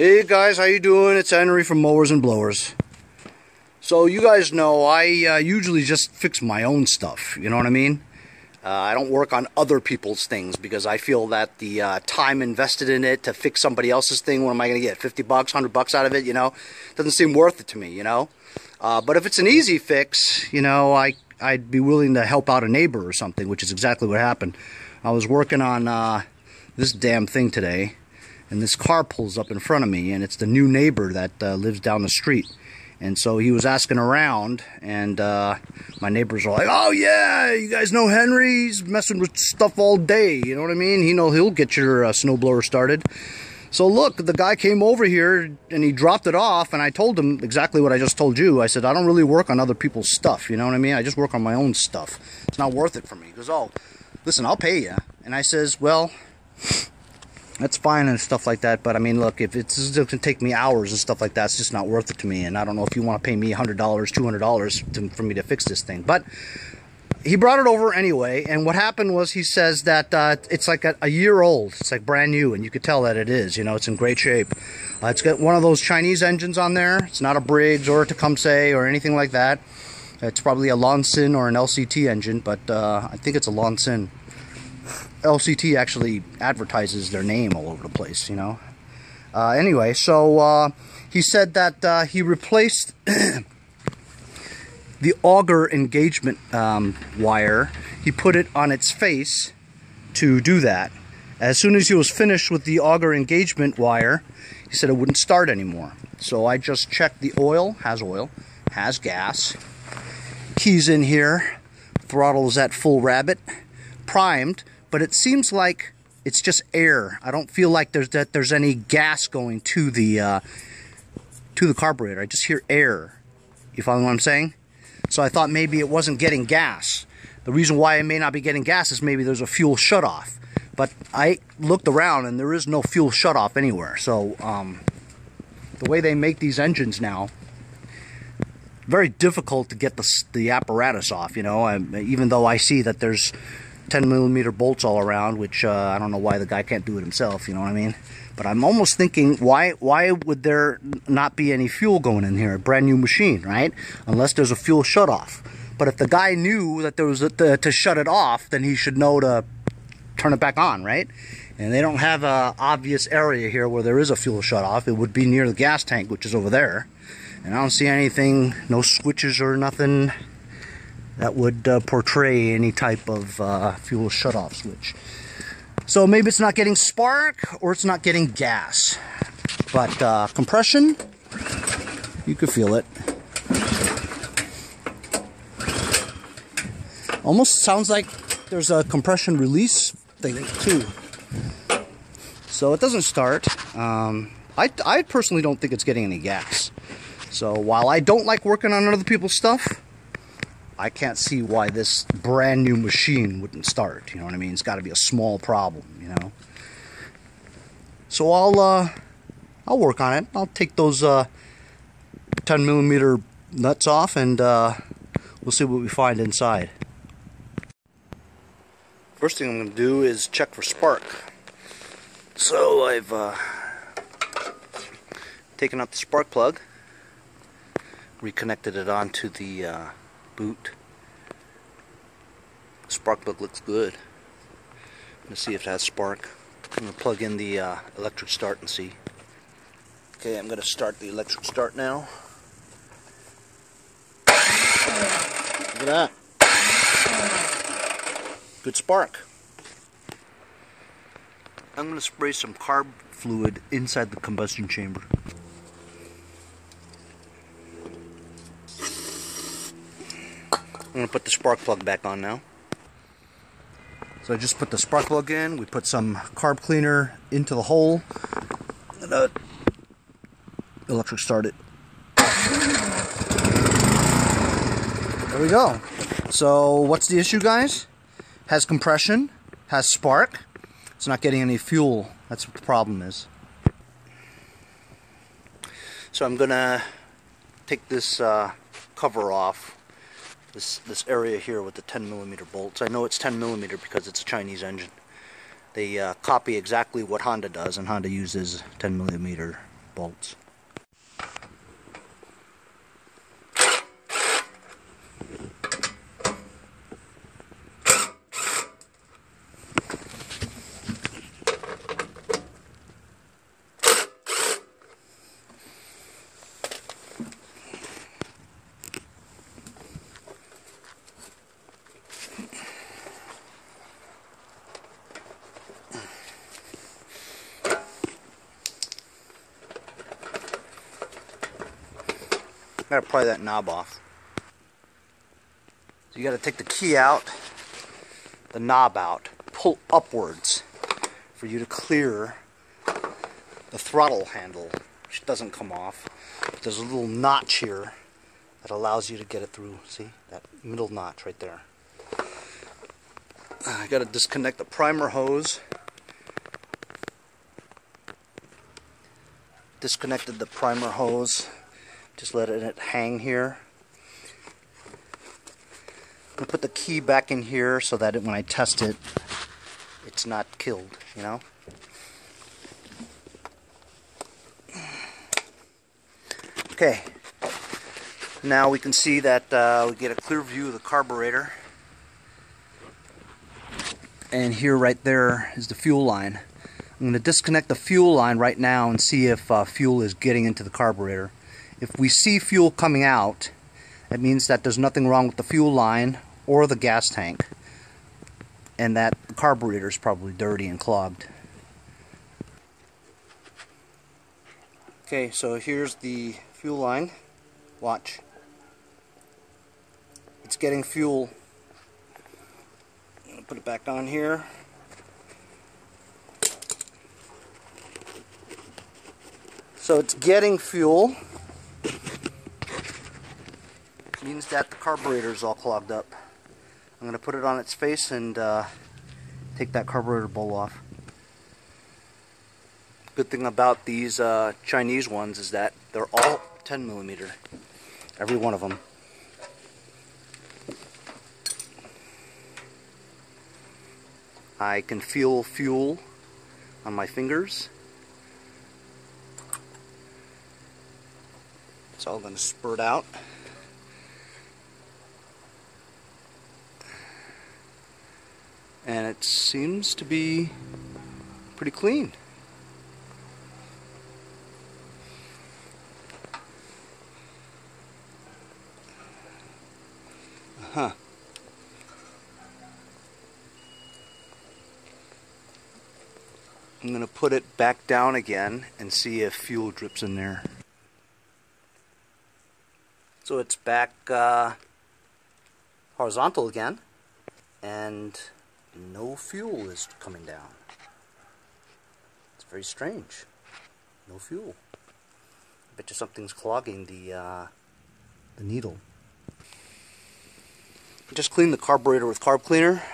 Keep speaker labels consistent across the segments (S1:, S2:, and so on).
S1: Hey guys, how you doing? It's Henry from Mowers and Blowers. So you guys know I usually just fix my own stuff, you know what I mean? I don't work on other people's things because I feel that the time invested in it to fix somebody else's thing, what am I going to get? 50 bucks, 100 bucks out of it, you know? Doesn't seem worth it to me, you know? But if it's an easy fix, you know, I'd be willing to help out a neighbor or something, which is exactly what happened. I was working on this damn thing today, and this car pulls up in front of me, and it's the new neighbor that lives down the street. And so he was asking around, and my neighbors are like, "Oh yeah, you guys know Henry? He's messing with stuff all day, you know what I mean? He'll get your snowblower started." So look, the guy came over here, and he dropped it off, and I told him exactly what I just told you. I said, I don't really work on other people's stuff, you know what I mean? I just work on my own stuff. It's not worth it for me. He goes, "Oh, listen, I'll pay you." And I says, "Well, that's fine and stuff like that, but I mean, look, if it's going to take me hours and stuff like that, it's just not worth it to me, and I don't know if you want to pay me $100, $200 for me to fix this thing." But he brought it over anyway, and what happened was he says that it's like a year old. It's like brand new, and you could tell that it is, you know, it's in great shape. It's got one of those Chinese engines on there. It's not a Briggs or a Tecumseh or anything like that. It's probably a Lonsin or an LCT engine, but I think it's a Lonsin. LCT actually advertises their name all over the place, you know. Anyway, so he said that he replaced the auger engagement wire. He put it on its face to do that. As soon as he was finished with the auger engagement wire, he said it wouldn't start anymore. So I just checked the oil, has gas, keys in here, throttle is at full rabbit, primed. But it seems like it's just air. I don't feel like there's any gas going to the carburetor. I just hear air. You follow what I'm saying? So I thought maybe it wasn't getting gas. The reason why it may not be getting gas is maybe there's a fuel shutoff. But I looked around and there is no fuel shutoff anywhere. So the way they make these engines now, very difficult to get the apparatus off. You know, even though I see that there's 10mm bolts all around, which I don't know why the guy can't do it himself, you know what I mean? But I'm almost thinking, why would there not be any fuel going in here? A brand new machine, right? Unless there's a fuel shutoff. But if the guy knew that there was to shut it off, then he should know to turn it back on, right? And they don't have a obvious area here where there is a fuel shutoff. It would be near the gas tank, which is over there. And I don't see anything, no switches or nothing that would portray any type of fuel shutoff switch. So maybe it's not getting spark or it's not getting gas. But compression, you could feel it. Almost sounds like there's a compression release thing too. So it doesn't start. I personally don't think it's getting any gas. So while I don't like working on other people's stuff, I can't see why this brand new machine wouldn't start. You know what I mean? It's got to be a small problem, you know. So I'll work on it. I'll take those 10mm nuts off, and we'll see what we find inside. First thing I'm going to do is check for spark. So I've taken out the spark plug, reconnected it onto the boot. Spark plug looks good. Let's see if it has spark. I'm going to plug in the electric start and see. Okay, I'm going to start the electric start now. Look at that. Good spark. I'm going to spray some carb fluid inside the combustion chamber. I'm going to put the spark plug back on now. So I just put the spark plug in, we put some carb cleaner into the hole, and electric start it. There we go. So what's the issue, guys? Has compression, has spark, it's not getting any fuel. That's what the problem is. So I'm going to take this cover off. This area here with the 10mm bolts. I know it's 10mm because it's a Chinese engine. They copy exactly what Honda does, and Honda uses 10mm bolts. Gotta pry that knob off. So you gotta take the key out, the knob out, pull upwards for you to clear the throttle handle, which doesn't come off. But there's a little notch here that allows you to get it through. See that middle notch right there. I gotta disconnect the primer hose. Disconnected the primer hose. Just let it hang here. I'm going to put the key back in here so that when I test it, it's not killed, you know? Okay. Now we can see that we get a clear view of the carburetor. And here right there is the fuel line. I'm going to disconnect the fuel line right now and see if fuel is getting into the carburetor. If we see fuel coming out, that means that there's nothing wrong with the fuel line or the gas tank, and that the carburetor is probably dirty and clogged. Okay, so here's the fuel line. Watch. It's getting fuel. I'm going to put it back on here. So it's getting fuel. Means that the carburetor is all clogged up. I'm going to put it on its face and take that carburetor bowl off. Good thing about these Chinese ones is that they're all 10mm. Every one of them. I can feel fuel on my fingers. It's all going to spurt out. And it seems to be pretty clean. I'm going to put it back down again and see if fuel drips in there. So it's back horizontal again, and no fuel is coming down. It's very strange. No fuel. I bet you something's clogging the needle. I just cleaned the carburetor with carb cleaner,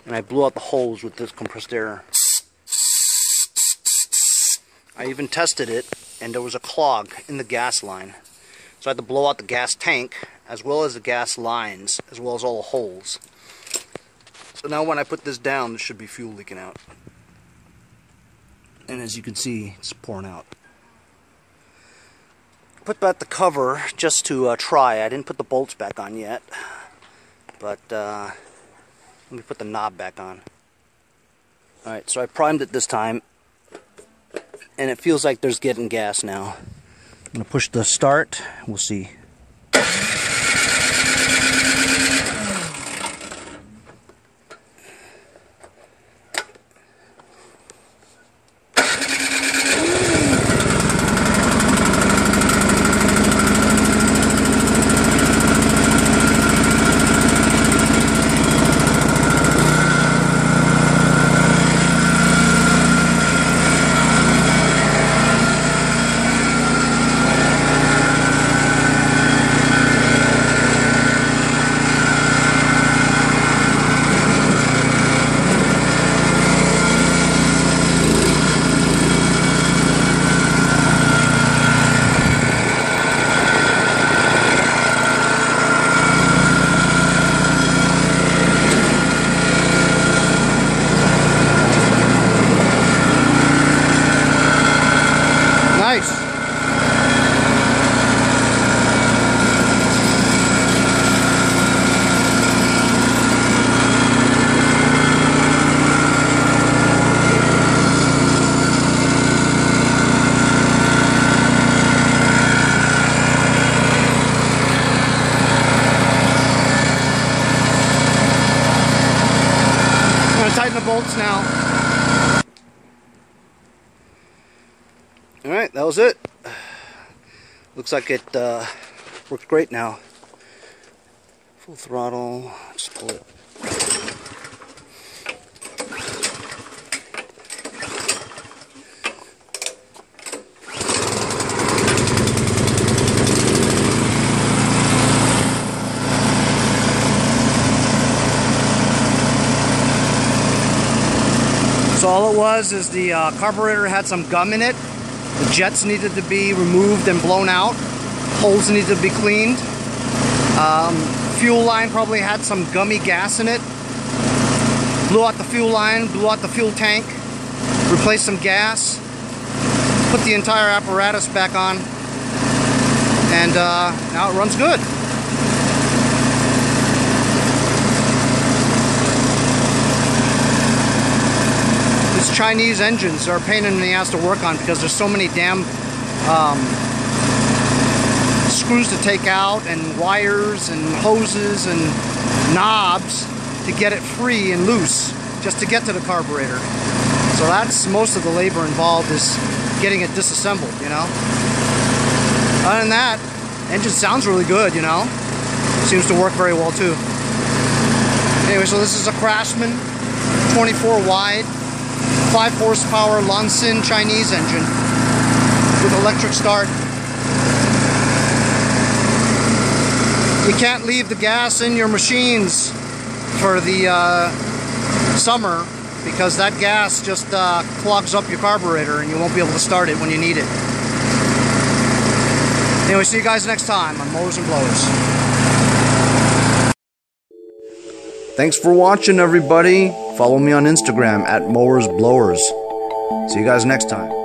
S1: and I blew out the holes with this compressed air. I even tested it, and there was a clog in the gas line. So I had to blow out the gas tank, as well as the gas lines, as well as all the holes. So now when I put this down, there should be fuel leaking out. And as you can see, it's pouring out. Put back the cover just to try. I didn't put the bolts back on yet. But let me put the knob back on. Alright, so I primed it this time. And it feels like there's getting gas now. I'm going to push the start. We'll see. tighten the bolts now. Alright, that was it. Looks like it worked great now. Full throttle, just pull it. So all it was is the carburetor had some gum in it. The jets needed to be removed and blown out. Holes needed to be cleaned. Fuel line probably had some gummy gas in it. Blew out the fuel line, blew out the fuel tank, replaced some gas, put the entire apparatus back on, and now it runs good. These Chinese engines are a pain in the ass to work on because there's so many damn screws to take out, and wires and hoses and knobs to get it free and loose just to get to the carburetor. So that's most of the labor involved, is getting it disassembled, you know. Other than that, engine sounds really good, you know. Seems to work very well too. Anyway, so this is a Craftsman 24 wide 5 horsepower Lonsin Chinese engine with electric start. You can't leave the gas in your machines for the summer, because that gas just clogs up your carburetor and you won't be able to start it when you need it. Anyway, see you guys next time on Mowers and Blowers. Thanks for watching, everybody. Follow me on Instagram at Mowers Blowers. See you guys next time.